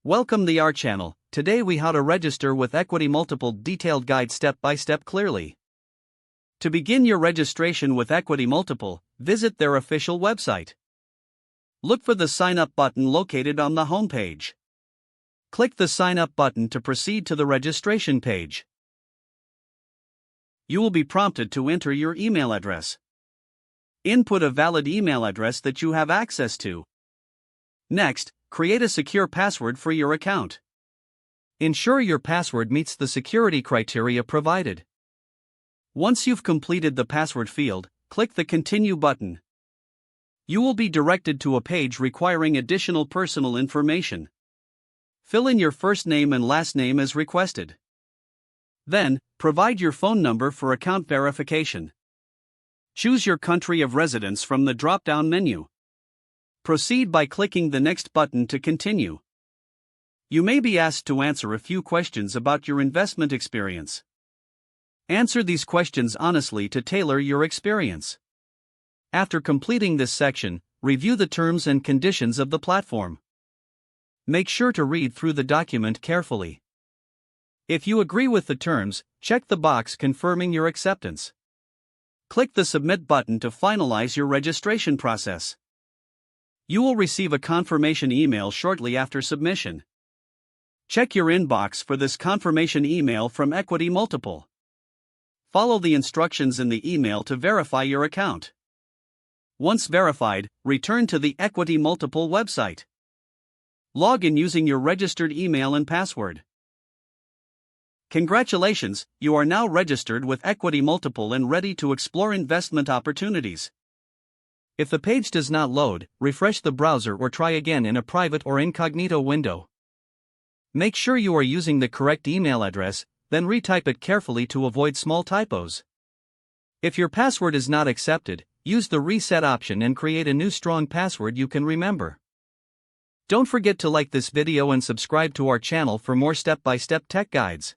Welcome to our channel. Today we how to register with EquityMultiple detailed guide step by step clearly. To begin your registration with EquityMultiple, visit their official website. Look for the sign up button located on the homepage. Click the sign up button to proceed to the registration page. You will be prompted to enter your email address. Input a valid email address that you have access to. Next, create a secure password for your account. Ensure your password meets the security criteria provided. Once you've completed the password field, click the Continue button. You will be directed to a page requiring additional personal information. Fill in your first name and last name as requested. Then, provide your phone number for account verification. Choose your country of residence from the drop-down menu. Proceed by clicking the Next button to continue. You may be asked to answer a few questions about your investment experience. Answer these questions honestly to tailor your experience. After completing this section, review the terms and conditions of the platform. Make sure to read through the document carefully. If you agree with the terms, check the box confirming your acceptance. Click the Submit button to finalize your registration process. You will receive a confirmation email shortly after submission. Check your inbox for this confirmation email from EquityMultiple. Follow the instructions in the email to verify your account. Once verified, return to the EquityMultiple website. Log in using your registered email and password. Congratulations, you are now registered with EquityMultiple and ready to explore investment opportunities. If the page does not load, refresh the browser or try again in a private or incognito window. Make sure you are using the correct email address, then retype it carefully to avoid small typos. If your password is not accepted, use the reset option and create a new strong password you can remember. Don't forget to like this video and subscribe to our channel for more step-by-step tech guides.